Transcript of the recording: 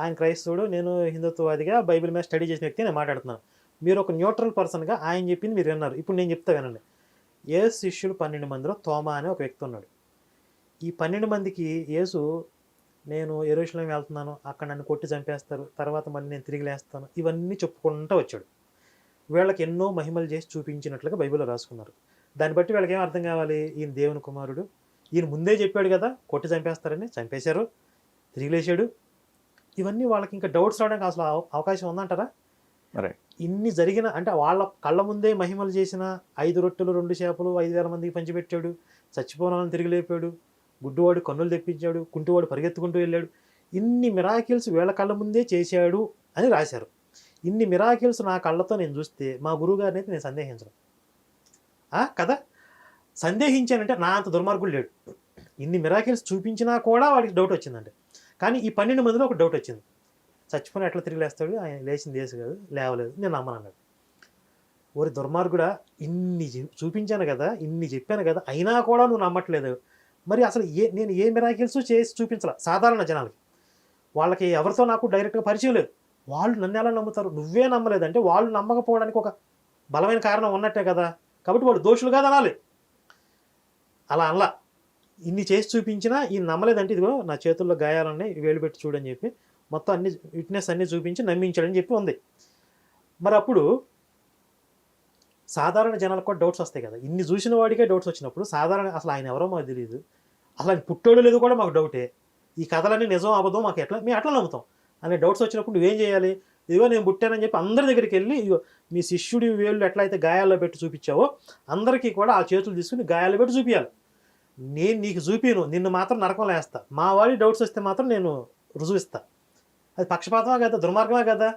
ఆయన క్రైస్తవుడు, నేను హిందుత్వవాదిగా బైబిల్ మీద స్టడీ చేసిన వ్యక్తి నేను మాట్లాడుతున్నాను. మీరు ఒక న్యూట్రల్ పర్సన్గా ఆయన చెప్పింది మీరు విన్నారు. ఇప్పుడు నేను చెప్తా వినండి. యేసు శిష్యులు 12 మందిలో తోమా అనే ఒక వ్యక్తి ఉన్నాడు. ఈ 12 మందికి యేసు నేను యెరూషలేం వెళ్తున్నాను, అక్కడ నన్ను కొట్టి చంపేస్తారు, తర్వాత మళ్ళీ నేను తిరిగి లేస్తాను, ఇవన్నీ చెప్పుకుంటూ వచ్చాడు. వీళ్ళకి ఎన్నో మహిమలు చేసి చూపించినట్లుగా బైబిల్లో రాసుకున్నారు. దాన్ని బట్టి వీళ్ళకి ఏం అర్థం కావాలి, ఈయన దేవుని కుమారుడు, ఈయన ముందే చెప్పాడు కదా కొట్టి చంపేస్తారని, చంపేశారు, తిరిగి లేచాడు. ఇవన్నీ వాళ్ళకి ఇంకా డౌట్స్ రావడానికి అసలు అవకాశం ఉందంటారా? ఇన్ని జరిగిన అంటే వాళ్ళ కళ్ళ ముందే మహిమలు చేసిన 5 రొట్టెలు 2 చేపలు 5,000 మందికి పంచిపెట్టాడు, చచ్చిపోయిన వాళ్ళని తిరిగి లేపాడు, గుడ్డివాడు కన్నులు తెప్పించాడు, కుంటివాడు పరిగెత్తుకుంటూ వెళ్ళాడు. ఇన్ని మిరాకిల్స్ వీళ్ళ కళ్ళ ముందే చేశాడు అని రాశారు. ఇన్ని మిరాకిల్స్ నా కళ్ళతో నేను చూస్తే మా గురువుగారిని అయితే నేను సందేహించను కదా. సందేహించానంటే నా అంత దుర్మార్గుడు లేడు. ఇన్ని మిరాకిల్స్ చూపించినా కూడా వాడికి డౌట్ వచ్చిందండి. కానీ ఈ 12 మందిలో ఒక డౌట్ వచ్చింది. చచ్చిపోయిన ఎట్లా తిరిగి లేస్తాడు, ఆయన లేచింది లేసు కాదు, లేవలేదు, నేను నమ్మనన్నాడు. ఓరి దుర్మార్గుడా, ఇన్ని చూపించాను కదా, ఇన్ని చెప్పాను కదా, అయినా కూడా నువ్వు నమ్మట్లేదు. మరి అసలు నేను ఏ మిరాకిల్స్ చేసి చూపించాల సాధారణ జనాలకి, వాళ్ళకి ఎవరితో నాకు డైరెక్ట్గా పరిచయం లేదు, వాళ్ళు నన్ను ఎలా నమ్ముతారు? నువ్వే నమ్మలేదంటే వాళ్ళు నమ్మకపోవడానికి ఒక బలమైన కారణం ఉన్నట్టే కదా, కాబట్టి వాడు దోషులు కాదు అనాలి. అలా అనలా. ఇన్ని చేసి చూపించినా ఈయన నమ్మలేదంటే ఇదిగో నా చేతుల్లో గాయాలన్నీ వేలు పెట్టి చూడని చెప్పి మొత్తం అన్ని విట్నెస్ అన్నీ చూపించి నమ్మించాడని చెప్పి ఉంది. మరి అప్పుడు సాధారణ జనాలకు కూడా డౌట్స్ వస్తాయి కదా. ఇన్ని చూసిన వాడికే డౌట్స్ వచ్చినప్పుడు సాధారణ అసలు ఆయన ఎవరో మాకు తెలియదు, అసలు ఆయన పుట్టోడు లేదు కూడా మాకు డౌటే, ఈ కథలన్నీ నిజం అబద్ధం మాకు మేము ఎట్లా నమ్ముతాం అనే డౌట్స్ వచ్చినప్పుడు నువ్వేం చేయాలి? ఇదిగో నేను పుట్టానని చెప్పి అందరి దగ్గరికి వెళ్ళి ఇదిగో మీ శిష్యుడి వేళ్ళు ఎట్లయితే గాయాల్లో పెట్టి చూపించావో అందరికీ కూడా ఆ చేతులు తీసుకుని గాయాల్లో పెట్టి చూపించాలి. నేను నీకు చూపిను, నిన్ను మాత్రం నరకంలో వేస్తా, మా వాడి డౌట్స్ వస్తే మాత్రం నేను రుజువిస్తా. అది పక్షపాతమా కదా, దుర్మార్గమా కదా?